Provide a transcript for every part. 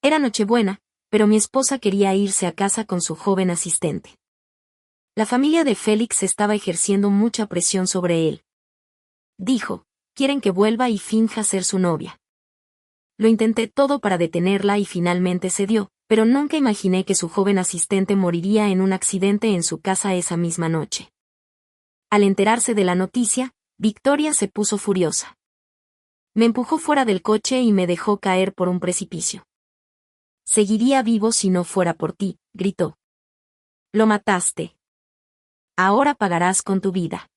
Era Nochebuena, pero mi esposa quería irse a casa con su joven asistente. La familia de Félix estaba ejerciendo mucha presión sobre él. Dijo, quieren que vuelva y finja ser su novia. Lo intenté todo para detenerla y finalmente cedió, pero nunca imaginé que su joven asistente moriría en un accidente en su casa esa misma noche. Al enterarse de la noticia, Victoria se puso furiosa. Me empujó fuera del coche y me dejó caer por un precipicio. Seguiría vivo si no fuera por ti, gritó. Lo mataste. Ahora pagarás con tu vida.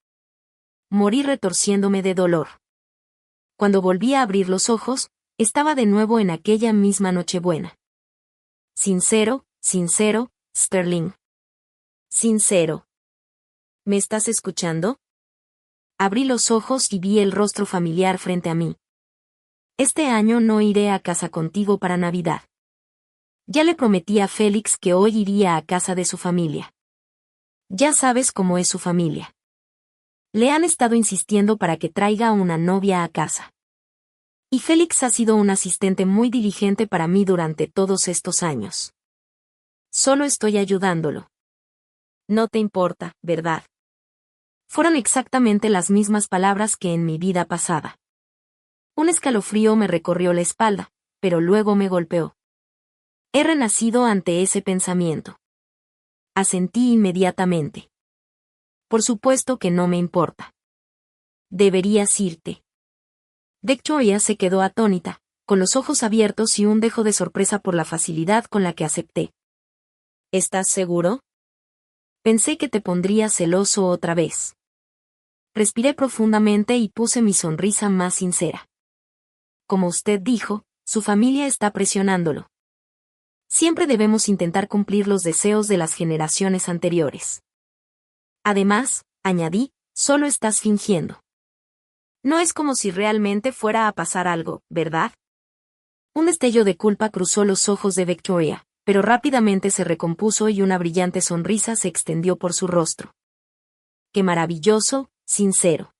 Morí retorciéndome de dolor. Cuando volví a abrir los ojos, estaba de nuevo en aquella misma Nochebuena. Sincero, sincero, Sterling. Sincero. ¿Me estás escuchando? Abrí los ojos y vi el rostro familiar frente a mí. Este año no iré a casa contigo para Navidad. Ya le prometí a Félix que hoy iría a casa de su familia. Ya sabes cómo es su familia. Le han estado insistiendo para que traiga una novia a casa. Y Félix ha sido un asistente muy diligente para mí durante todos estos años. Solo estoy ayudándolo. No te importa, ¿verdad? Fueron exactamente las mismas palabras que en mi vida pasada. Un escalofrío me recorrió la espalda, pero luego me golpeó. He renacido ante ese pensamiento. Asentí inmediatamente. Por supuesto que no me importa. Deberías irte. Victoria se quedó atónita, con los ojos abiertos y un dejo de sorpresa por la facilidad con la que acepté. ¿Estás seguro? Pensé que te pondría celoso otra vez. Respiré profundamente y puse mi sonrisa más sincera. Como usted dijo, su familia está presionándolo. Siempre debemos intentar cumplir los deseos de las generaciones anteriores. Además, añadí, solo estás fingiendo. No es como si realmente fuera a pasar algo, ¿verdad? Un destello de culpa cruzó los ojos de Victoria, pero rápidamente se recompuso y una brillante sonrisa se extendió por su rostro. ¡Qué maravilloso, sincero!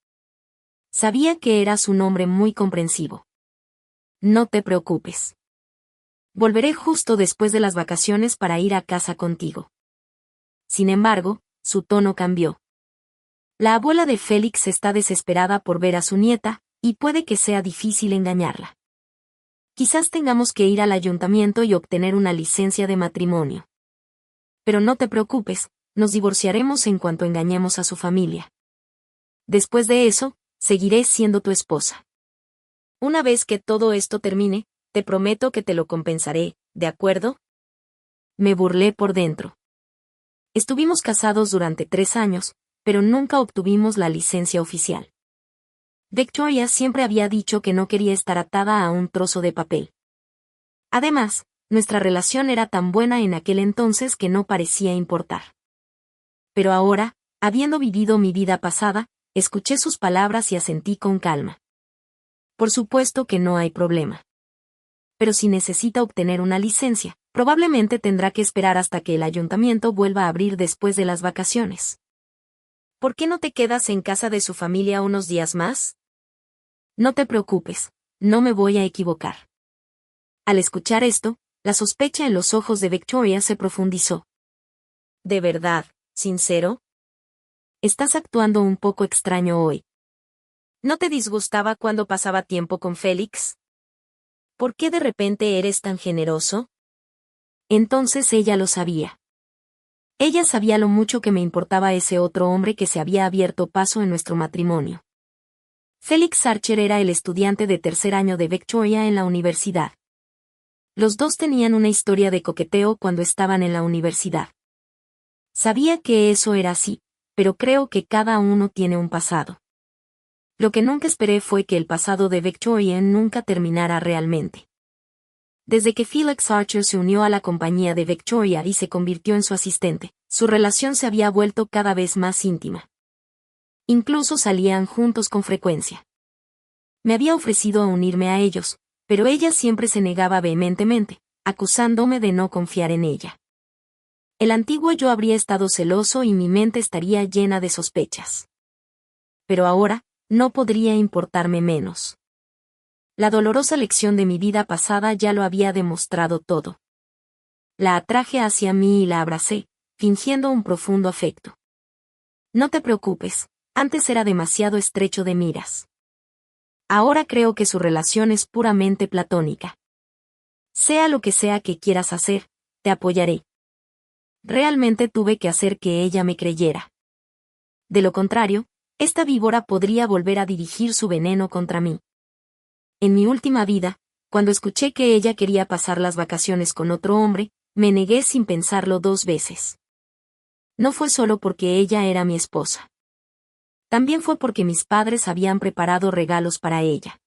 Sabía que eras un hombre muy comprensivo. No te preocupes. Volveré justo después de las vacaciones para ir a casa contigo. Sin embargo, su tono cambió. La abuela de Félix está desesperada por ver a su nieta, y puede que sea difícil engañarla. Quizás tengamos que ir al ayuntamiento y obtener una licencia de matrimonio. Pero no te preocupes, nos divorciaremos en cuanto engañemos a su familia. Después de eso, seguiré siendo tu esposa. Una vez que todo esto termine, te prometo que te lo compensaré, ¿de acuerdo? Me burlé por dentro. Estuvimos casados durante 3 años, pero nunca obtuvimos la licencia oficial. Victoria siempre había dicho que no quería estar atada a un trozo de papel. Además, nuestra relación era tan buena en aquel entonces que no parecía importar. Pero ahora, habiendo vivido mi vida pasada, escuché sus palabras y asentí con calma. Por supuesto que no hay problema. Pero si necesita obtener una licencia, probablemente tendrá que esperar hasta que el ayuntamiento vuelva a abrir después de las vacaciones. ¿Por qué no te quedas en casa de su familia unos días más? No te preocupes, no me voy a equivocar. Al escuchar esto, la sospecha en los ojos de Victoria se profundizó. ¿De verdad, sincero? Estás actuando un poco extraño hoy. ¿No te disgustaba cuando pasaba tiempo con Félix? ¿Por qué de repente eres tan generoso? Entonces ella lo sabía. Ella sabía lo mucho que me importaba ese otro hombre que se había abierto paso en nuestro matrimonio. Félix Archer era el estudiante de 3er año de Victoria en la universidad. Los dos tenían una historia de coqueteo cuando estaban en la universidad. Sabía que eso era así, pero creo que cada uno tiene un pasado. Lo que nunca esperé fue que el pasado de Victoria nunca terminara realmente. Desde que Felix Archer se unió a la compañía de Victoria y se convirtió en su asistente, su relación se había vuelto cada vez más íntima. Incluso salían juntos con frecuencia. Me había ofrecido a unirme a ellos, pero ella siempre se negaba vehementemente, acusándome de no confiar en ella. El antiguo yo habría estado celoso y mi mente estaría llena de sospechas. Pero ahora, no podría importarme menos. La dolorosa lección de mi vida pasada ya lo había demostrado todo. La atraje hacia mí y la abracé, fingiendo un profundo afecto. No te preocupes, antes era demasiado estrecho de miras. Ahora creo que su relación es puramente platónica. Sea lo que sea que quieras hacer, te apoyaré. Realmente tuve que hacer que ella me creyera. De lo contrario, esta víbora podría volver a dirigir su veneno contra mí. En mi última vida, cuando escuché que ella quería pasar las vacaciones con otro hombre, me negué sin pensarlo 2 veces. No fue solo porque ella era mi esposa. También fue porque mis padres habían preparado regalos para ella.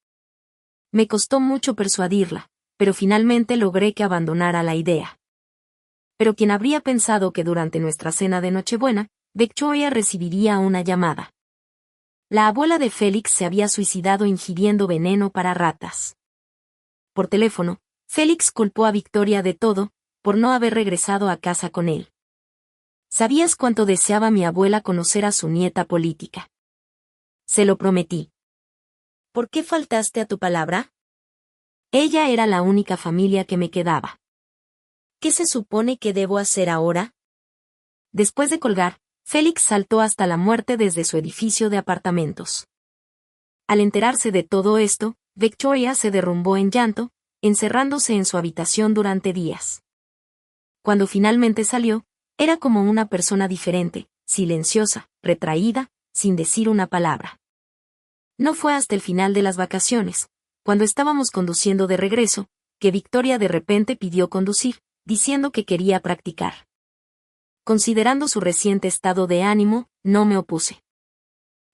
Me costó mucho persuadirla, pero finalmente logré que abandonara la idea. Pero ¿quién habría pensado que durante nuestra cena de Nochebuena, Victoria recibiría una llamada? La abuela de Félix se había suicidado ingiriendo veneno para ratas. Por teléfono, Félix culpó a Victoria de todo, por no haber regresado a casa con él. ¿Sabías cuánto deseaba mi abuela conocer a su nieta política? Se lo prometí. ¿Por qué faltaste a tu palabra? Ella era la única familia que me quedaba. ¿Qué se supone que debo hacer ahora? Después de colgar, Félix saltó hasta la muerte desde su edificio de apartamentos. Al enterarse de todo esto, Victoria se derrumbó en llanto, encerrándose en su habitación durante días. Cuando finalmente salió, era como una persona diferente, silenciosa, retraída, sin decir una palabra. No fue hasta el final de las vacaciones, cuando estábamos conduciendo de regreso, que Victoria de repente pidió conducir, diciendo que quería practicar. Considerando su reciente estado de ánimo, no me opuse.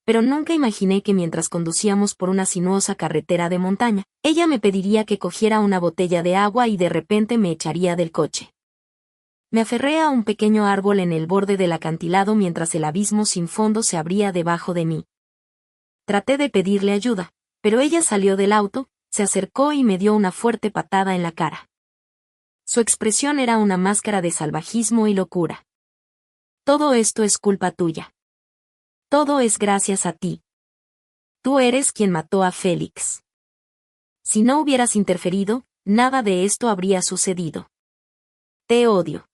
Pero nunca imaginé que mientras conducíamos por una sinuosa carretera de montaña, ella me pediría que cogiera una botella de agua y de repente me echaría del coche. Me aferré a un pequeño árbol en el borde del acantilado mientras el abismo sin fondo se abría debajo de mí. Traté de pedirle ayuda, pero ella salió del auto, se acercó y me dio una fuerte patada en la cara. Su expresión era una máscara de salvajismo y locura. Todo esto es culpa tuya. Todo es gracias a ti. Tú eres quien mató a Félix. Si no hubieras interferido, nada de esto habría sucedido. Te odio.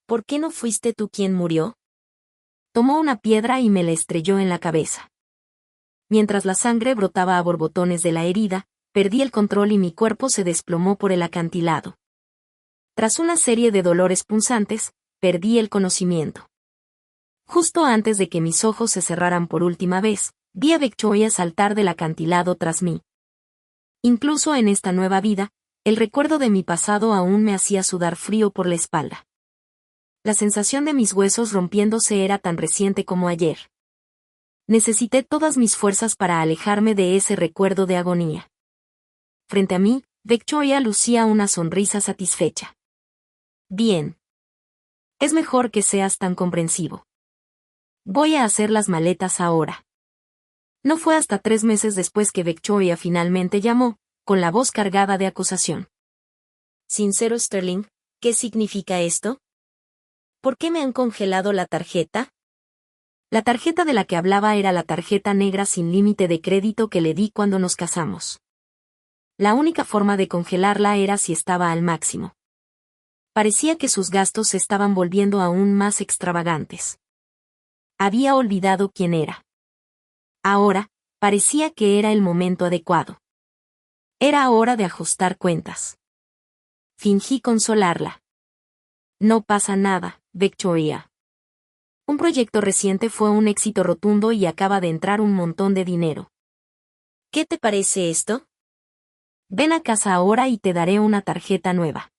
¿Por qué no fuiste tú quien murió? Tomó una piedra y me la estrelló en la cabeza. Mientras la sangre brotaba a borbotones de la herida, perdí el control y mi cuerpo se desplomó por el acantilado. Tras una serie de dolores punzantes, perdí el conocimiento. Justo antes de que mis ojos se cerraran por última vez, vi a Victoria saltar del acantilado tras mí. Incluso en esta nueva vida, el recuerdo de mi pasado aún me hacía sudar frío por la espalda. La sensación de mis huesos rompiéndose era tan reciente como ayer. Necesité todas mis fuerzas para alejarme de ese recuerdo de agonía. Frente a mí, Victoria lucía una sonrisa satisfecha. Bien. Es mejor que seas tan comprensivo. Voy a hacer las maletas ahora. No fue hasta 3 meses después que Victoria finalmente llamó, con la voz cargada de acusación. Sincero Sterling, ¿qué significa esto? ¿Por qué me han congelado la tarjeta? La tarjeta de la que hablaba era la tarjeta negra sin límite de crédito que le di cuando nos casamos. La única forma de congelarla era si estaba al máximo. Parecía que sus gastos se estaban volviendo aún más extravagantes. Había olvidado quién era. Ahora, parecía que era el momento adecuado. Era hora de ajustar cuentas. Fingí consolarla. No pasa nada, Victoria. Un proyecto reciente fue un éxito rotundo y acaba de entrar un montón de dinero. ¿Qué te parece esto? Ven a casa ahora y te daré una tarjeta nueva.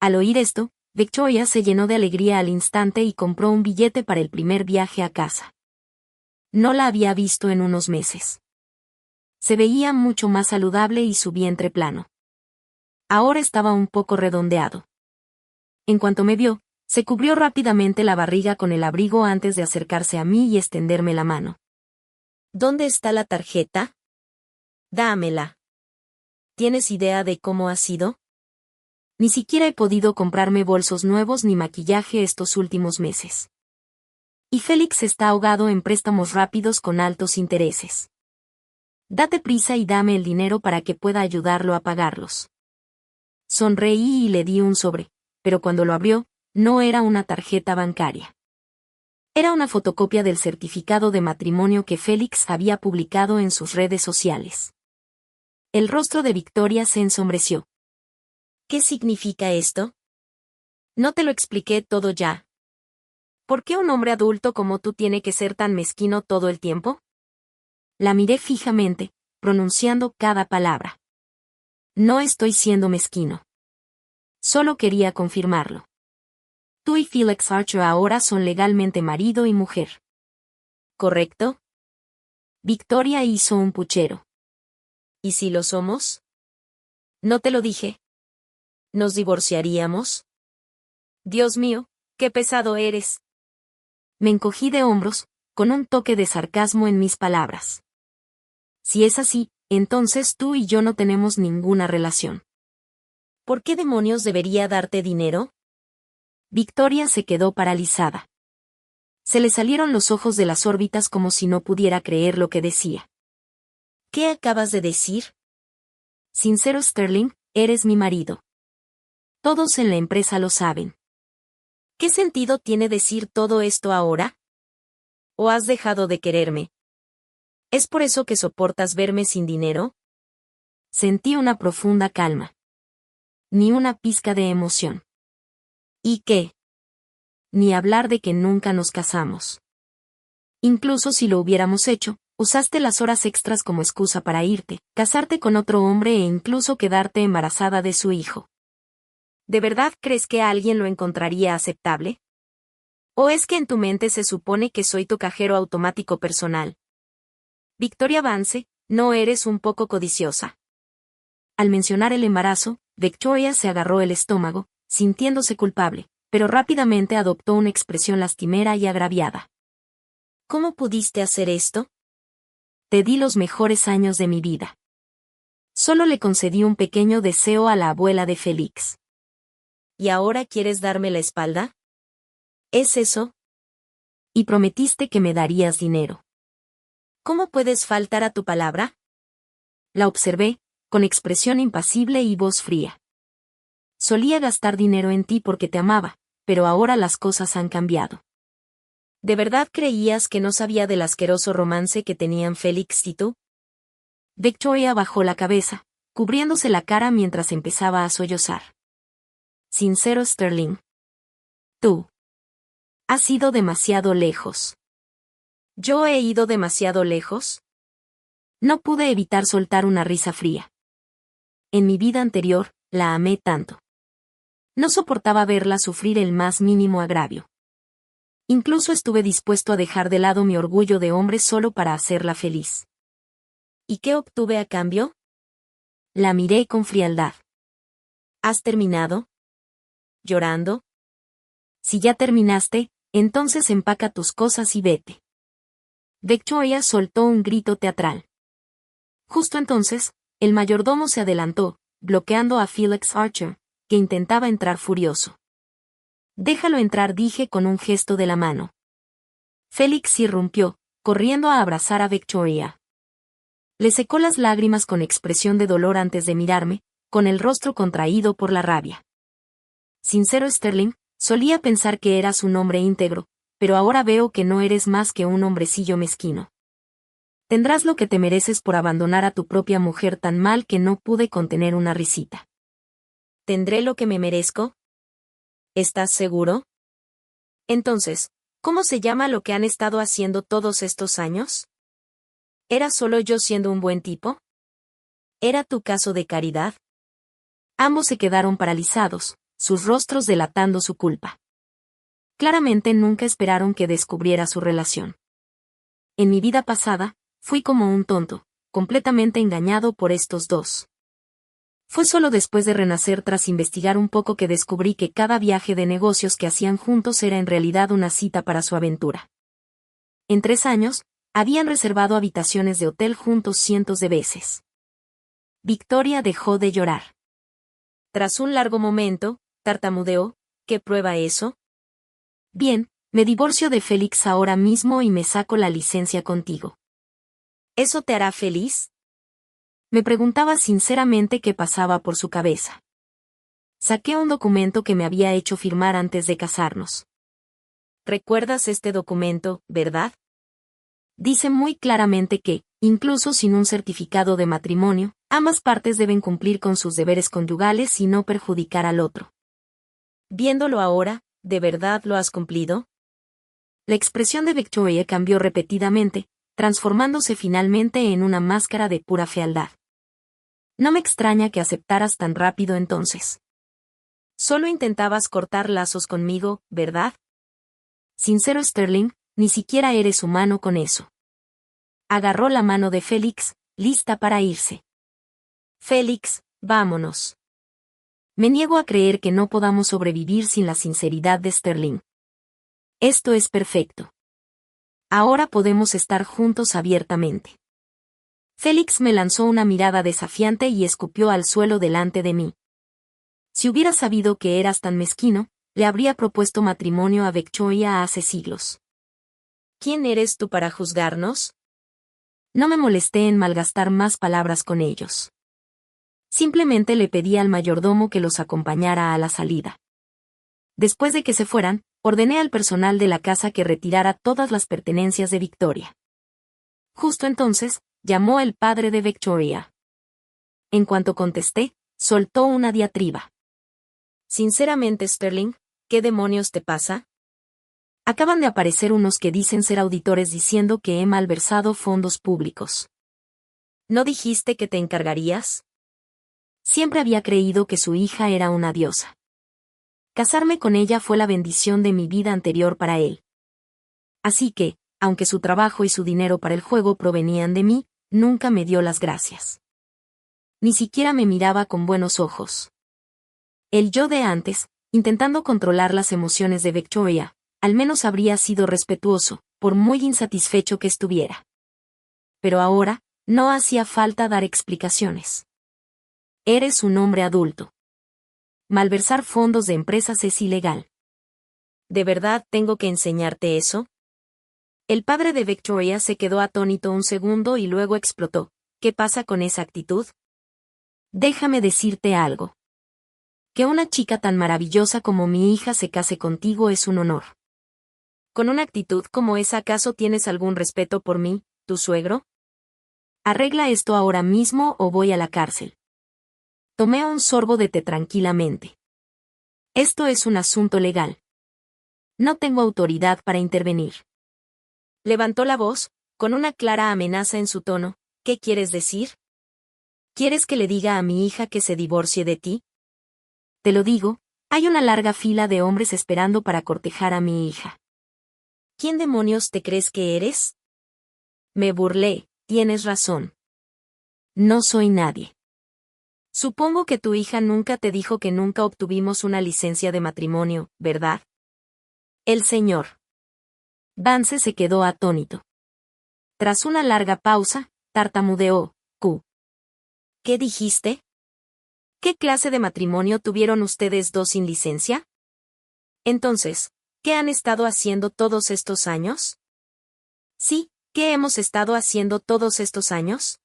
Al oír esto, Victoria se llenó de alegría al instante y compró un billete para el primer viaje a casa. No la había visto en unos meses. Se veía mucho más saludable y su vientre plano. Ahora estaba un poco redondeado. En cuanto me vio, se cubrió rápidamente la barriga con el abrigo antes de acercarse a mí y extenderme la mano. ¿Dónde está la tarjeta? Dámela. ¿Tienes idea de cómo ha sido? Ni siquiera he podido comprarme bolsos nuevos ni maquillaje estos últimos meses. Y Félix está ahogado en préstamos rápidos con altos intereses. Date prisa y dame el dinero para que pueda ayudarlo a pagarlos. Sonreí y le di un sobre, pero cuando lo abrió, no era una tarjeta bancaria. Era una fotocopia del certificado de matrimonio que Félix había publicado en sus redes sociales. El rostro de Victoria se ensombreció. ¿Qué significa esto? No te lo expliqué todo ya. ¿Por qué un hombre adulto como tú tiene que ser tan mezquino todo el tiempo? La miré fijamente, pronunciando cada palabra. No estoy siendo mezquino. Solo quería confirmarlo. Tú y Felix Archer ahora son legalmente marido y mujer. ¿Correcto? Victoria hizo un puchero. ¿Y si lo somos? ¿No te lo dije? ¿Nos divorciaríamos? Dios mío, qué pesado eres. Me encogí de hombros, con un toque de sarcasmo en mis palabras. Si es así, entonces tú y yo no tenemos ninguna relación. ¿Por qué demonios debería darte dinero? Victoria se quedó paralizada. Se le salieron los ojos de las órbitas como si no pudiera creer lo que decía. ¿Qué acabas de decir? Sincero Sterling, eres mi marido. Todos en la empresa lo saben. ¿Qué sentido tiene decir todo esto ahora? ¿O has dejado de quererme? ¿Es por eso que soportas verme sin dinero? Sentí una profunda calma. Ni una pizca de emoción. ¿Y qué? Ni hablar de que nunca nos casamos. Incluso si lo hubiéramos hecho, usaste las horas extras como excusa para irte, casarte con otro hombre e incluso quedarte embarazada de su hijo. ¿De verdad crees que alguien lo encontraría aceptable? ¿O es que en tu mente se supone que soy tu cajero automático personal? Victoria Vance, ¿no eres un poco codiciosa? Al mencionar el embarazo, Victoria se agarró el estómago, sintiéndose culpable, pero rápidamente adoptó una expresión lastimera y agraviada. ¿Cómo pudiste hacer esto? Te di los mejores años de mi vida. Solo le concedí un pequeño deseo a la abuela de Félix. ¿Y ahora quieres darme la espalda? ¿Es eso? Y prometiste que me darías dinero. ¿Cómo puedes faltar a tu palabra? La observé, con expresión impasible y voz fría. Solía gastar dinero en ti porque te amaba, pero ahora las cosas han cambiado. ¿De verdad creías que no sabía del asqueroso romance que tenían Félix y tú? Victoria bajó la cabeza, cubriéndose la cara mientras empezaba a sollozar. Sincero Sterling. Tú. Has ido demasiado lejos. ¿Yo he ido demasiado lejos? No pude evitar soltar una risa fría. En mi vida anterior, la amé tanto. No soportaba verla sufrir el más mínimo agravio. Incluso estuve dispuesto a dejar de lado mi orgullo de hombre solo para hacerla feliz. ¿Y qué obtuve a cambio? La miré con frialdad. ¿Has terminado? ¿Llorando? Si ya terminaste, entonces empaca tus cosas y vete. Victoria soltó un grito teatral. Justo entonces, el mayordomo se adelantó, bloqueando a Felix Archer, que intentaba entrar furioso. Déjalo entrar, dije con un gesto de la mano. Félix irrumpió, corriendo a abrazar a Victoria. Le secó las lágrimas con expresión de dolor antes de mirarme, con el rostro contraído por la rabia. Sincero Sterling, solía pensar que eras un hombre íntegro, pero ahora veo que no eres más que un hombrecillo mezquino. Tendrás lo que te mereces por abandonar a tu propia mujer tan mal que no pude contener una risita. ¿Tendré lo que me merezco? ¿Estás seguro? Entonces, ¿cómo se llama lo que han estado haciendo todos estos años? ¿Era solo yo siendo un buen tipo? ¿Era tu caso de caridad? Ambos se quedaron paralizados, sus rostros delatando su culpa. Claramente nunca esperaron que descubriera su relación. En mi vida pasada, fui como un tonto, completamente engañado por estos dos. Fue solo después de renacer tras investigar un poco que descubrí que cada viaje de negocios que hacían juntos era en realidad una cita para su aventura. En 3 años, habían reservado habitaciones de hotel juntos cientos de veces. Victoria dejó de llorar. Tras un largo momento, tartamudeó, ¿qué prueba eso? Bien, me divorcio de Félix ahora mismo y me saco la licencia contigo. ¿Eso te hará feliz? Me preguntaba sinceramente qué pasaba por su cabeza. Saqué un documento que me había hecho firmar antes de casarnos. ¿Recuerdas este documento, verdad? Dice muy claramente que, incluso sin un certificado de matrimonio, ambas partes deben cumplir con sus deberes conyugales y no perjudicar al otro. Viéndolo ahora, ¿de verdad lo has cumplido? La expresión de Victoria cambió repetidamente, transformándose finalmente en una máscara de pura fealdad. No me extraña que aceptaras tan rápido entonces. Solo intentabas cortar lazos conmigo, ¿verdad? Sincero Sterling, ni siquiera eres humano con eso. Agarró la mano de Félix, lista para irse. Félix, vámonos. Me niego a creer que no podamos sobrevivir sin la sinceridad de Sterling. Esto es perfecto. Ahora podemos estar juntos abiertamente. Félix me lanzó una mirada desafiante y escupió al suelo delante de mí. Si hubiera sabido que eras tan mezquino, le habría propuesto matrimonio a Victoria hace siglos. ¿Quién eres tú para juzgarnos? No me molesté en malgastar más palabras con ellos. Simplemente le pedí al mayordomo que los acompañara a la salida. Después de que se fueran, ordené al personal de la casa que retirara todas las pertenencias de Victoria. Justo entonces, llamó el padre de Victoria. En cuanto contesté, soltó una diatriba. Sinceramente, Sterling, ¿qué demonios te pasa? Acaban de aparecer unos que dicen ser auditores diciendo que he malversado fondos públicos. ¿No dijiste que te encargarías? Siempre había creído que su hija era una diosa. Casarme con ella fue la bendición de mi vida anterior para él. Así que, aunque su trabajo y su dinero para el juego provenían de mí, nunca me dio las gracias. Ni siquiera me miraba con buenos ojos. El yo de antes, intentando controlar las emociones de Victoria, al menos habría sido respetuoso, por muy insatisfecho que estuviera. Pero ahora, no hacía falta dar explicaciones. Eres un hombre adulto. Malversar fondos de empresas es ilegal. ¿De verdad tengo que enseñarte eso? El padre de Victoria se quedó atónito un segundo y luego explotó. ¿Qué pasa con esa actitud? Déjame decirte algo. Que una chica tan maravillosa como mi hija se case contigo es un honor. ¿Con una actitud como esa acaso tienes algún respeto por mí, tu suegro? Arregla esto ahora mismo o voy a la cárcel. Tomé un sorbo de té tranquilamente. Esto es un asunto legal. No tengo autoridad para intervenir. Levantó la voz, con una clara amenaza en su tono. ¿Qué quieres decir? ¿Quieres que le diga a mi hija que se divorcie de ti? Te lo digo, hay una larga fila de hombres esperando para cortejar a mi hija. ¿Quién demonios te crees que eres? Me burlé, tienes razón. No soy nadie. Supongo que tu hija nunca te dijo que nunca obtuvimos una licencia de matrimonio, ¿verdad? El señor Vance se quedó atónito. Tras una larga pausa, tartamudeó, Q. ¿Qué dijiste? ¿Qué clase de matrimonio tuvieron ustedes dos sin licencia? Entonces, ¿qué han estado haciendo todos estos años? Sí, ¿qué hemos estado haciendo todos estos años?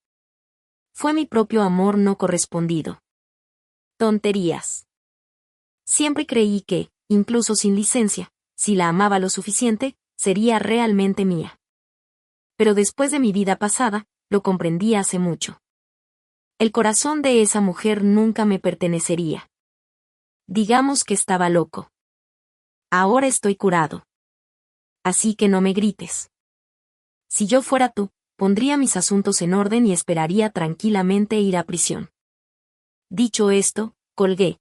Fue mi propio amor no correspondido. Tonterías. Siempre creí que, incluso sin licencia, si la amaba lo suficiente, sería realmente mía. Pero después de mi vida pasada, lo comprendí hace mucho. El corazón de esa mujer nunca me pertenecería. Digamos que estaba loco. Ahora estoy curado. Así que no me grites. Si yo fuera tú, pondría mis asuntos en orden y esperaría tranquilamente ir a prisión. Dicho esto, colgué.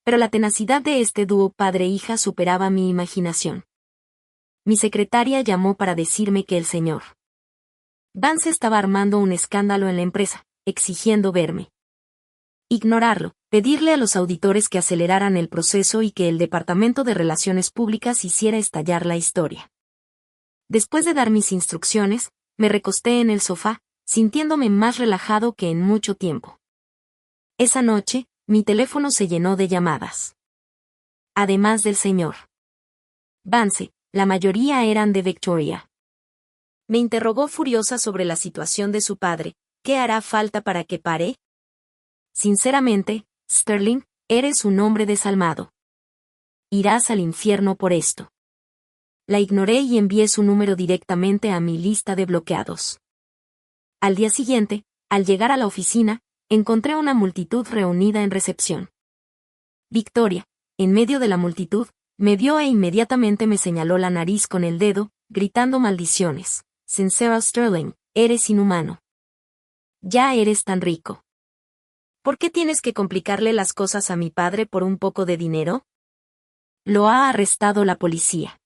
Pero la tenacidad de este dúo padre-hija superaba mi imaginación. Mi secretaria llamó para decirme que el señor Vance estaba armando un escándalo en la empresa, exigiendo verme. Ignorarlo, pedirle a los auditores que aceleraran el proceso y que el Departamento de Relaciones Públicas hiciera estallar la historia. Después de dar mis instrucciones, me recosté en el sofá, sintiéndome más relajado que en mucho tiempo. Esa noche, mi teléfono se llenó de llamadas. Además del señor Vance, la mayoría eran de Victoria. Me interrogó furiosa sobre la situación de su padre, ¿Qué hará falta para que pare? Sinceramente, Sterling, eres un hombre desalmado. Irás al infierno por esto. La ignoré y envié su número directamente a mi lista de bloqueados. Al día siguiente, al llegar a la oficina, encontré una multitud reunida en recepción. Victoria, en medio de la multitud, me vio e inmediatamente me señaló la nariz con el dedo, gritando maldiciones. Sincera Sterling, eres inhumano. Ya eres tan rico. ¿Por qué tienes que complicarle las cosas a mi padre por un poco de dinero? Lo ha arrestado la policía.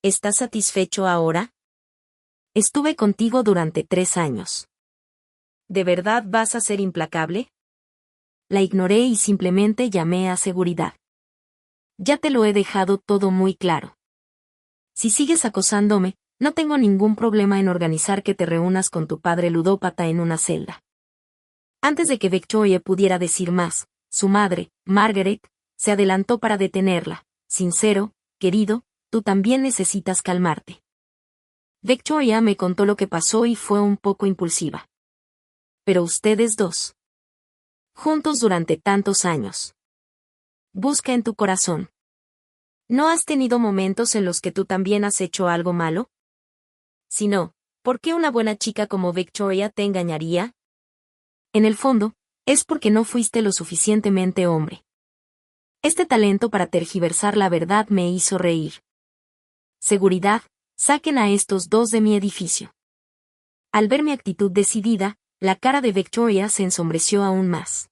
¿Estás satisfecho ahora? Estuve contigo durante 3 años. ¿De verdad vas a ser implacable? La ignoré y simplemente llamé a seguridad. Ya te lo he dejado todo muy claro. Si sigues acosándome, no tengo ningún problema en organizar que te reúnas con tu padre ludópata en una celda. Antes de que Victoria pudiera decir más, su madre, Margaret, se adelantó para detenerla. Sincero, querido, tú también necesitas calmarte. Victoria me contó lo que pasó y fue un poco impulsiva. Pero ustedes dos. Juntos durante tantos años. Busca en tu corazón. ¿No has tenido momentos en los que tú también has hecho algo malo? Si no, ¿por qué una buena chica como Victoria te engañaría? En el fondo, es porque no fuiste lo suficientemente hombre. Este talento para tergiversar la verdad me hizo reír. Seguridad, saquen a estos dos de mi edificio. Al ver mi actitud decidida, la cara de Victoria se ensombreció aún más.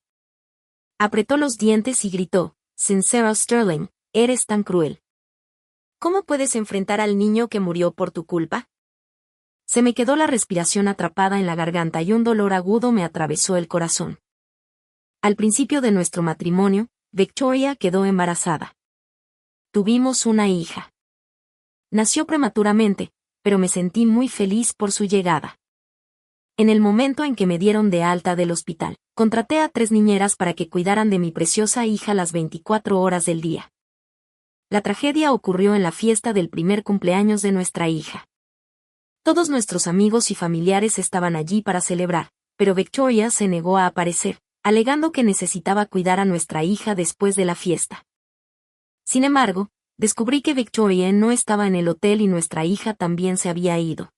Apretó los dientes y gritó, Sincera Sterling, eres tan cruel. ¿Cómo puedes enfrentar al niño que murió por tu culpa? Se me quedó la respiración atrapada en la garganta y un dolor agudo me atravesó el corazón. Al principio de nuestro matrimonio, Victoria quedó embarazada. Tuvimos una hija. Nació prematuramente, pero me sentí muy feliz por su llegada. En el momento en que me dieron de alta del hospital, contraté a 3 niñeras para que cuidaran de mi preciosa hija las 24 horas del día. La tragedia ocurrió en la fiesta del primer cumpleaños de nuestra hija. Todos nuestros amigos y familiares estaban allí para celebrar, pero Victoria se negó a aparecer, alegando que necesitaba cuidar a nuestra hija después de la fiesta. Sin embargo, descubrí que Victoria no estaba en el hotel y nuestra hija también se había ido.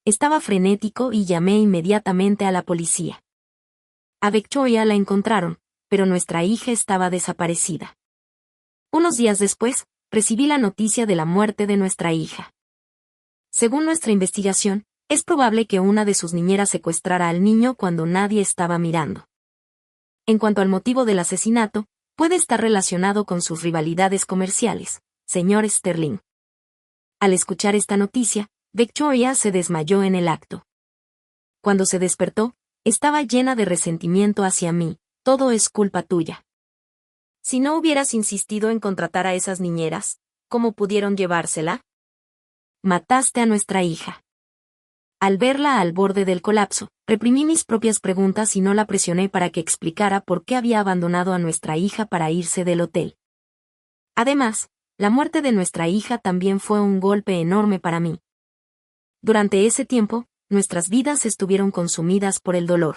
Estaba frenético y llamé inmediatamente a la policía. A Victoria la encontraron, pero nuestra hija estaba desaparecida. Unos días después, recibí la noticia de la muerte de nuestra hija. Según nuestra investigación, es probable que una de sus niñeras secuestrara al niño cuando nadie estaba mirando. En cuanto al motivo del asesinato, puede estar relacionado con sus rivalidades comerciales, señor Sterling. Al escuchar esta noticia, Victoria se desmayó en el acto. Cuando se despertó, estaba llena de resentimiento hacia mí. Todo es culpa tuya. Si no hubieras insistido en contratar a esas niñeras, ¿cómo pudieron llevársela? Mataste a nuestra hija. Al verla al borde del colapso, reprimí mis propias preguntas y no la presioné para que explicara por qué había abandonado a nuestra hija para irse del hotel. Además, la muerte de nuestra hija también fue un golpe enorme para mí. Durante ese tiempo, nuestras vidas estuvieron consumidas por el dolor.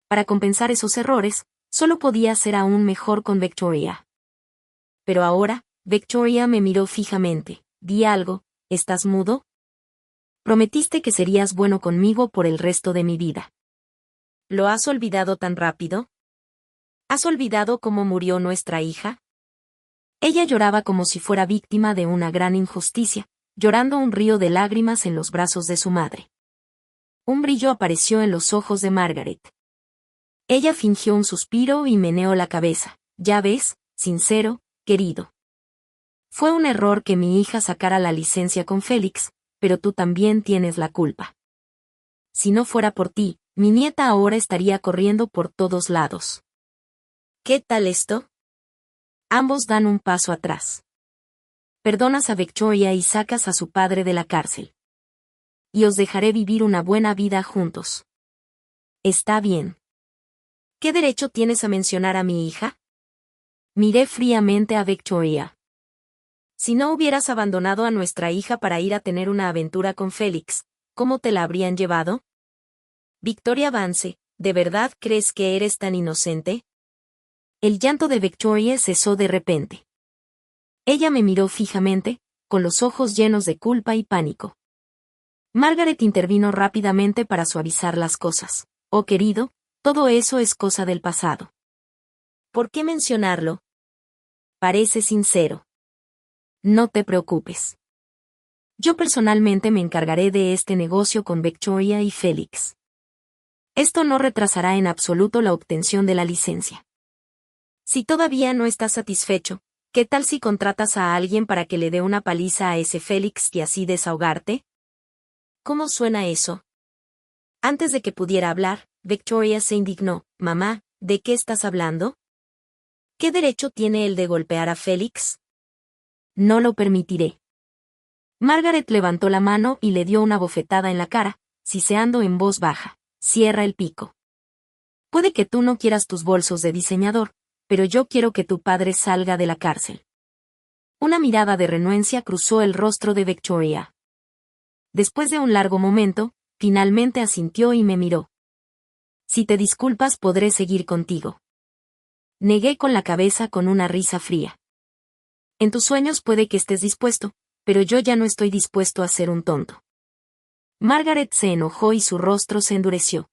Para compensar esos errores, solo podía ser aún mejor con Victoria. Pero ahora, Victoria me miró fijamente. Di algo, ¿estás mudo? Prometiste que serías bueno conmigo por el resto de mi vida. ¿Lo has olvidado tan rápido? ¿Has olvidado cómo murió nuestra hija? Ella lloraba como si fuera víctima de una gran injusticia, llorando un río de lágrimas en los brazos de su madre. Un brillo apareció en los ojos de Margaret. Ella fingió un suspiro y meneó la cabeza. Ya ves, sincero, querido. Fue un error que mi hija sacara la licencia con Félix, pero tú también tienes la culpa. Si no fuera por ti, mi nieta ahora estaría corriendo por todos lados. ¿Qué tal esto? Ambos dan un paso atrás. Perdonas a Victoria y sacas a su padre de la cárcel. Y os dejaré vivir una buena vida juntos. Está bien. ¿Qué derecho tienes a mencionar a mi hija? Miré fríamente a Victoria. Si no hubieras abandonado a nuestra hija para ir a tener una aventura con Félix, ¿cómo te la habrían llevado? Victoria Vance, ¿de verdad crees que eres tan inocente? El llanto de Victoria cesó de repente. Ella me miró fijamente, con los ojos llenos de culpa y pánico. Margaret intervino rápidamente para suavizar las cosas. Oh querido, todo eso es cosa del pasado. ¿Por qué mencionarlo? Parece sincero. No te preocupes. Yo personalmente me encargaré de este negocio con Victoria y Félix. Esto no retrasará en absoluto la obtención de la licencia. Si todavía no estás satisfecho, ¿qué tal si contratas a alguien para que le dé una paliza a ese Félix y así desahogarte? ¿Cómo suena eso? Antes de que pudiera hablar, Victoria se indignó. Mamá, ¿de qué estás hablando? ¿Qué derecho tiene él de golpear a Félix? No lo permitiré. Margaret levantó la mano y le dio una bofetada en la cara, siseando en voz baja. Cierra el pico. Puede que tú no quieras tus bolsos de diseñador, pero yo quiero que tu padre salga de la cárcel. Una mirada de renuencia cruzó el rostro de Victoria. Después de un largo momento, finalmente asintió y me miró. Si te disculpas podré seguir contigo. Negué con la cabeza con una risa fría. En tus sueños puede que estés dispuesto, pero yo ya no estoy dispuesto a ser un tonto. Margaret se enojó y su rostro se endureció.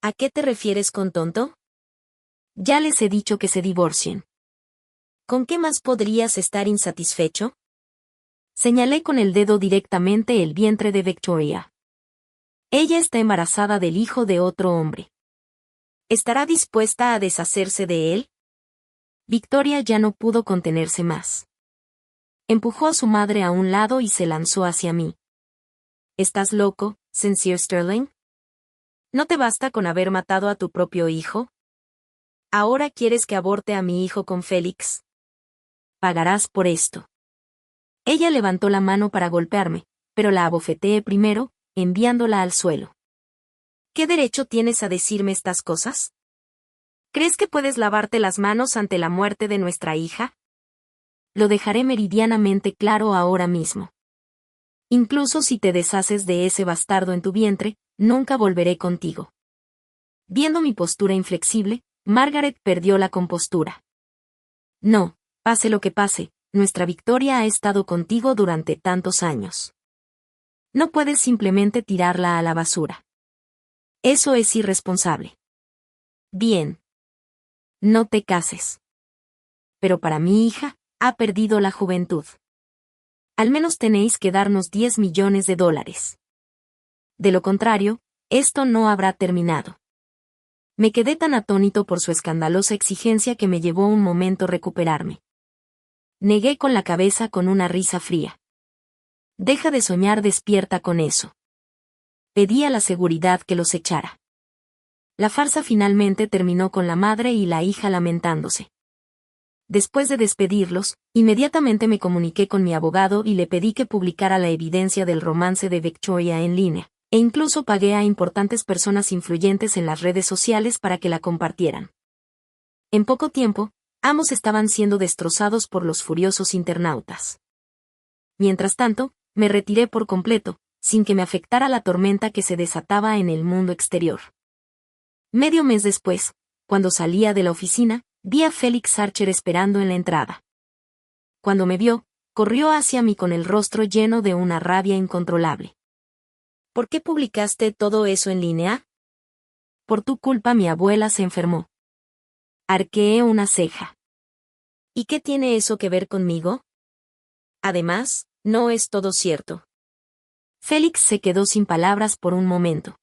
¿A qué te refieres con tonto? Ya les he dicho que se divorcien. ¿Con qué más podrías estar insatisfecho? Señalé con el dedo directamente el vientre de Victoria. Ella está embarazada del hijo de otro hombre. ¿Estará dispuesta a deshacerse de él? Victoria ya no pudo contenerse más. Empujó a su madre a un lado y se lanzó hacia mí. ¿Estás loco, Sincere Sterling? ¿No te basta con haber matado a tu propio hijo? ¿Ahora quieres que aborte a mi hijo con Félix? Pagarás por esto. Ella levantó la mano para golpearme, pero la abofeteé primero, enviándola al suelo. ¿Qué derecho tienes a decirme estas cosas? ¿Crees que puedes lavarte las manos ante la muerte de nuestra hija? Lo dejaré meridianamente claro ahora mismo. Incluso si te deshaces de ese bastardo en tu vientre, nunca volveré contigo. Viendo mi postura inflexible, Margaret perdió la compostura. No, pase lo que pase, nuestra Victoria ha estado contigo durante tantos años. No puedes simplemente tirarla a la basura. Eso es irresponsable. Bien. No te cases. Pero para mi hija, ha perdido la juventud. Al menos tenéis que darnos $10 millones. De lo contrario, esto no habrá terminado. Me quedé tan atónito por su escandalosa exigencia que me llevó un momento recuperarme. Negué con la cabeza con una risa fría. Deja de soñar despierta con eso. Pedí a la seguridad que los echara. La farsa finalmente terminó con la madre y la hija lamentándose. Después de despedirlos, inmediatamente me comuniqué con mi abogado y le pedí que publicara la evidencia del romance de Victoria en línea, e incluso pagué a importantes personas influyentes en las redes sociales para que la compartieran. En poco tiempo, ambos estaban siendo destrozados por los furiosos internautas. Mientras tanto, me retiré por completo, sin que me afectara la tormenta que se desataba en el mundo exterior. Medio mes después, cuando salía de la oficina, vi a Félix Archer esperando en la entrada. Cuando me vio, corrió hacia mí con el rostro lleno de una rabia incontrolable. ¿Por qué publicaste todo eso en línea? Por tu culpa mi abuela se enfermó. Arqueé una ceja. ¿Y qué tiene eso que ver conmigo? Además, no es todo cierto. Félix se quedó sin palabras por un momento.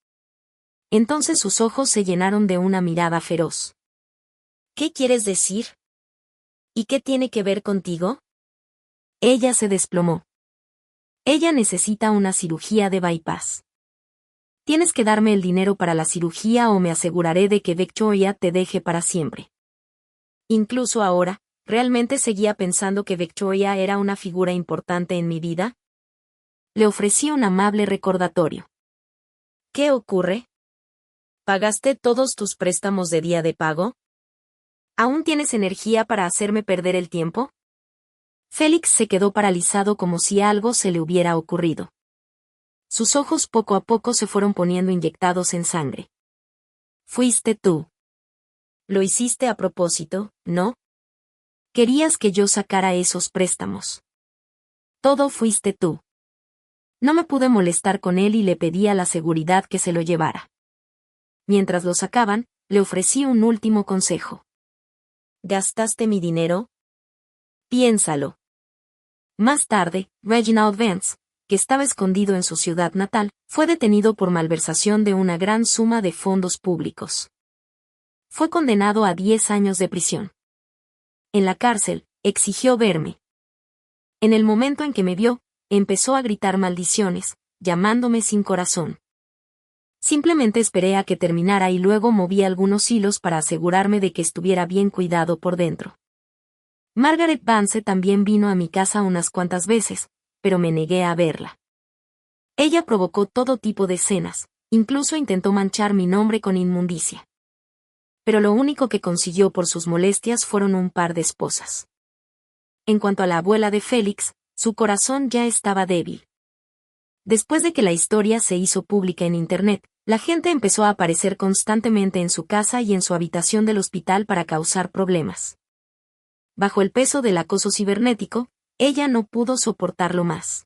Entonces sus ojos se llenaron de una mirada feroz. ¿Qué quieres decir? ¿Y qué tiene que ver contigo? Ella se desplomó. Ella necesita una cirugía de bypass. Tienes que darme el dinero para la cirugía o me aseguraré de que Victoria te deje para siempre. Incluso ahora, ¿realmente seguía pensando que Victoria era una figura importante en mi vida? Le ofrecí un amable recordatorio. ¿Qué ocurre? ¿Pagaste todos tus préstamos de día de pago? ¿Aún tienes energía para hacerme perder el tiempo? Félix se quedó paralizado como si algo se le hubiera ocurrido. Sus ojos poco a poco se fueron poniendo inyectados en sangre. Fuiste tú. Lo hiciste a propósito, ¿no? Querías que yo sacara esos préstamos. Todo fuiste tú. No me pude molestar con él y le pedí a la seguridad que se lo llevara. Mientras lo sacaban, le ofrecí un último consejo. ¿Gastaste mi dinero? Piénsalo. Más tarde, Reginald Vance, que estaba escondido en su ciudad natal, fue detenido por malversación de una gran suma de fondos públicos. Fue condenado a 10 años de prisión. En la cárcel, exigió verme. En el momento en que me vio, empezó a gritar maldiciones, llamándome sin corazón. Simplemente esperé a que terminara y luego moví algunos hilos para asegurarme de que estuviera bien cuidado por dentro. Margaret Vance también vino a mi casa unas cuantas veces, pero me negué a verla. Ella provocó todo tipo de escenas, incluso intentó manchar mi nombre con inmundicia. Pero lo único que consiguió por sus molestias fueron un par de esposas. En cuanto a la abuela de Félix, su corazón ya estaba débil. Después de que la historia se hizo pública en Internet, la gente empezó a aparecer constantemente en su casa y en su habitación del hospital para causar problemas. Bajo el peso del acoso cibernético, ella no pudo soportarlo más.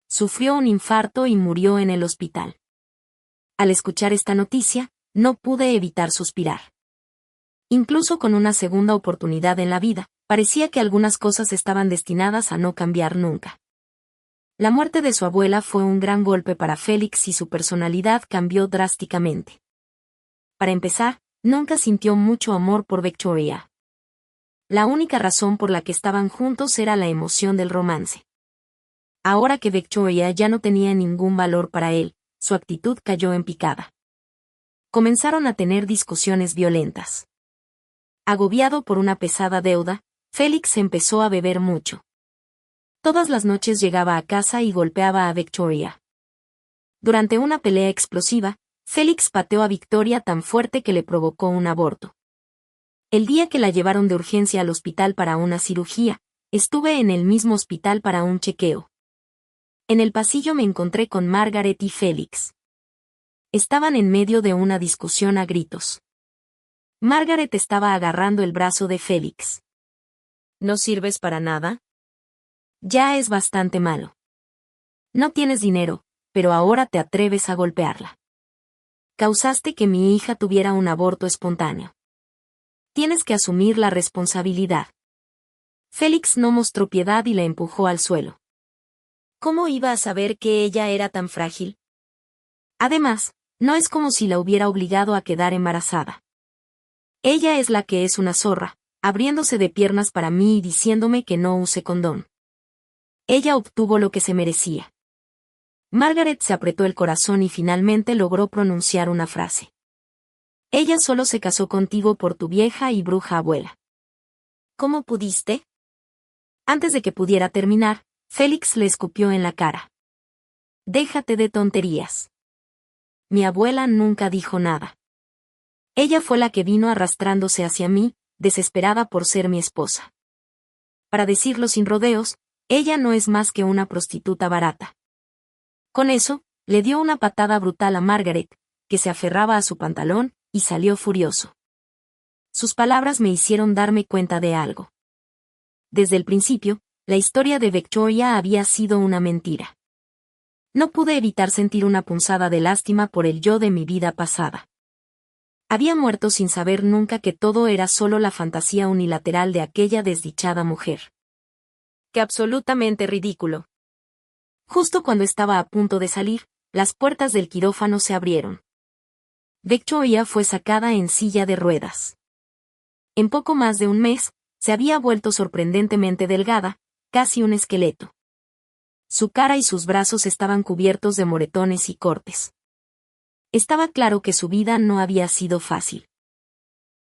Sufrió un infarto y murió en el hospital. Al escuchar esta noticia, no pude evitar suspirar. Incluso con una segunda oportunidad en la vida, parecía que algunas cosas estaban destinadas a no cambiar nunca. La muerte de su abuela fue un gran golpe para Félix y su personalidad cambió drásticamente. Para empezar, nunca sintió mucho amor por Victoria. La única razón por la que estaban juntos era la emoción del romance. Ahora que Victoria ya no tenía ningún valor para él, su actitud cayó en picada. Comenzaron a tener discusiones violentas. Agobiado por una pesada deuda, Félix empezó a beber mucho. Todas las noches llegaba a casa y golpeaba a Victoria. Durante una pelea explosiva, Félix pateó a Victoria tan fuerte que le provocó un aborto. El día que la llevaron de urgencia al hospital para una cirugía, estuve en el mismo hospital para un chequeo. En el pasillo me encontré con Margaret y Félix. Estaban en medio de una discusión a gritos. Margaret estaba agarrando el brazo de Félix. ¿No sirves para nada? Ya es bastante malo. No tienes dinero, pero ahora te atreves a golpearla. Causaste que mi hija tuviera un aborto espontáneo. Tienes que asumir la responsabilidad. Félix no mostró piedad y la empujó al suelo. ¿Cómo iba a saber que ella era tan frágil? Además, no es como si la hubiera obligado a quedar embarazada. Ella es la que es una zorra, abriéndose de piernas para mí y diciéndome que no use condón. Ella obtuvo lo que se merecía. Margaret se apretó el corazón y finalmente logró pronunciar una frase. Ella solo se casó contigo por tu vieja y bruja abuela. ¿Cómo pudiste? Antes de que pudiera terminar, Félix le escupió en la cara. Déjate de tonterías. Mi abuela nunca dijo nada. Ella fue la que vino arrastrándose hacia mí, desesperada por ser mi esposa. Para decirlo sin rodeos, ella no es más que una prostituta barata. Con eso, le dio una patada brutal a Margaret, que se aferraba a su pantalón, y salió furioso. Sus palabras me hicieron darme cuenta de algo. Desde el principio, la historia de Victoria había sido una mentira. No pude evitar sentir una punzada de lástima por el yo de mi vida pasada. Había muerto sin saber nunca que todo era solo la fantasía unilateral de aquella desdichada mujer. ¡Qué absolutamente ridículo! Justo cuando estaba a punto de salir, las puertas del quirófano se abrieron. Victoria fue sacada en silla de ruedas. En poco más de un mes, se había vuelto sorprendentemente delgada, casi un esqueleto. Su cara y sus brazos estaban cubiertos de moretones y cortes. Estaba claro que su vida no había sido fácil.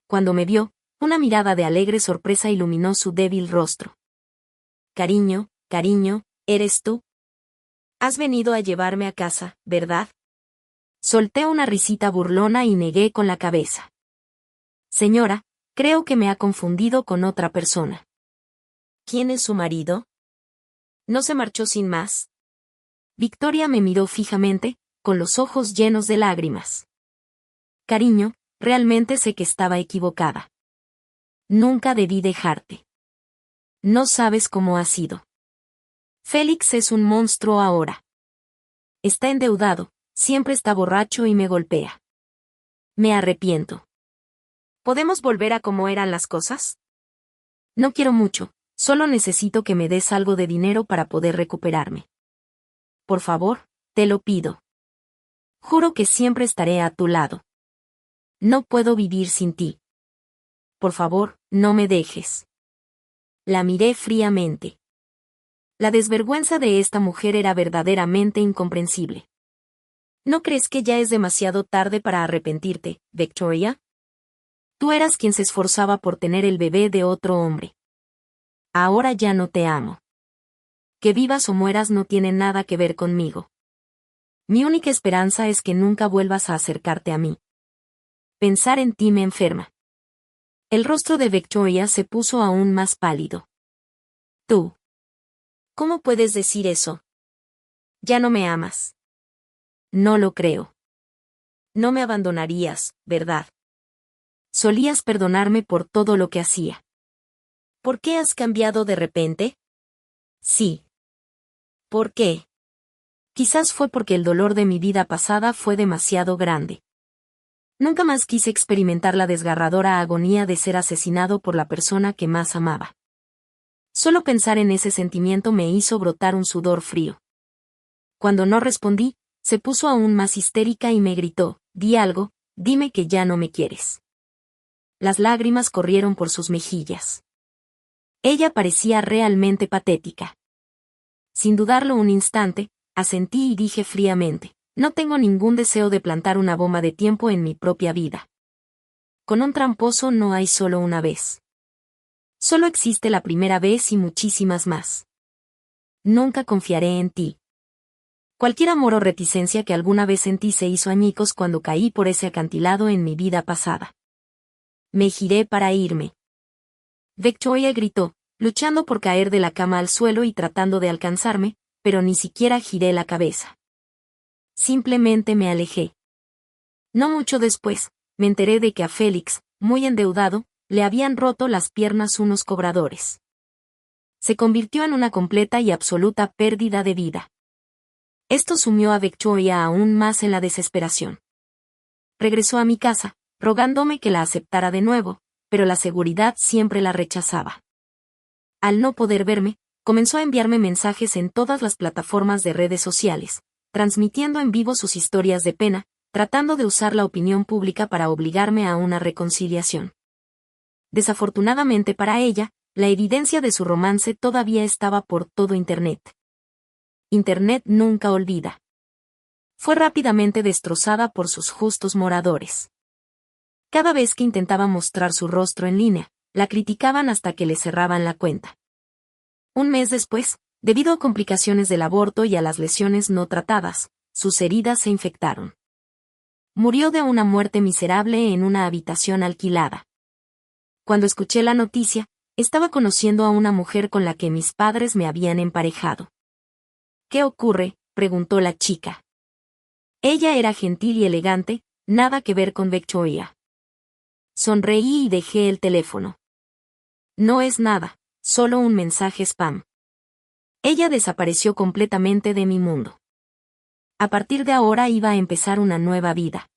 Cuando me vio, una mirada de alegre sorpresa iluminó su débil rostro. Cariño, cariño, ¿eres tú? Has venido a llevarme a casa, ¿verdad? Solté una risita burlona y negué con la cabeza. Señora, creo que me ha confundido con otra persona. ¿Quién es su marido? ¿No se marchó sin más? Victoria me miró fijamente, con los ojos llenos de lágrimas. Cariño, realmente sé que estaba equivocada. Nunca debí dejarte. No sabes cómo ha sido. Félix es un monstruo ahora. Está endeudado, siempre está borracho y me golpea. Me arrepiento. ¿Podemos volver a cómo eran las cosas? No quiero mucho, solo necesito que me des algo de dinero para poder recuperarme. Por favor, te lo pido. Juro que siempre estaré a tu lado. No puedo vivir sin ti. Por favor, no me dejes. La miré fríamente. La desvergüenza de esta mujer era verdaderamente incomprensible. ¿No crees que ya es demasiado tarde para arrepentirte, Victoria? Tú eras quien se esforzaba por tener el bebé de otro hombre. Ahora ya no te amo. Que vivas o mueras no tiene nada que ver conmigo. Mi única esperanza es que nunca vuelvas a acercarte a mí. Pensar en ti me enferma. El rostro de Victoria se puso aún más pálido. Tú. ¿Cómo puedes decir eso? Ya no me amas. No lo creo. No me abandonarías, ¿verdad? Solías perdonarme por todo lo que hacía. ¿Por qué has cambiado de repente? Sí. ¿Por qué? Quizás fue porque el dolor de mi vida pasada fue demasiado grande. Nunca más quise experimentar la desgarradora agonía de ser asesinado por la persona que más amaba. Solo pensar en ese sentimiento me hizo brotar un sudor frío. Cuando no respondí, se puso aún más histérica y me gritó, «Di algo, dime que ya no me quieres». Las lágrimas corrieron por sus mejillas. Ella parecía realmente patética. Sin dudarlo un instante, asentí y dije fríamente, «No tengo ningún deseo de plantar una bomba de tiempo en mi propia vida. Con un tramposo no hay solo una vez. Solo existe la primera vez y muchísimas más. Nunca confiaré en ti». Cualquier amor o reticencia que alguna vez sentí se hizo añicos cuando caí por ese acantilado en mi vida pasada. Me giré para irme. Victoria gritó, luchando por caer de la cama al suelo y tratando de alcanzarme, pero ni siquiera giré la cabeza. Simplemente me alejé. No mucho después, me enteré de que a Félix, muy endeudado, le habían roto las piernas unos cobradores. Se convirtió en una completa y absoluta pérdida de vida. Esto sumió a Victoria aún más en la desesperación. Regresó a mi casa, rogándome que la aceptara de nuevo, pero la seguridad siempre la rechazaba. Al no poder verme, comenzó a enviarme mensajes en todas las plataformas de redes sociales, transmitiendo en vivo sus historias de pena, tratando de usar la opinión pública para obligarme a una reconciliación. Desafortunadamente para ella, la evidencia de su romance todavía estaba por todo Internet. Internet nunca olvida. Fue rápidamente destrozada por sus justos moradores. Cada vez que intentaba mostrar su rostro en línea, la criticaban hasta que le cerraban la cuenta. Un mes después, debido a complicaciones del aborto y a las lesiones no tratadas, sus heridas se infectaron. Murió de una muerte miserable en una habitación alquilada. Cuando escuché la noticia, estaba conociendo a una mujer con la que mis padres me habían emparejado. «¿Qué ocurre?», preguntó la chica. Ella era gentil y elegante, nada que ver con Victoria. Sonreí y dejé el teléfono. No es nada, solo un mensaje spam. Ella desapareció completamente de mi mundo. A partir de ahora iba a empezar una nueva vida.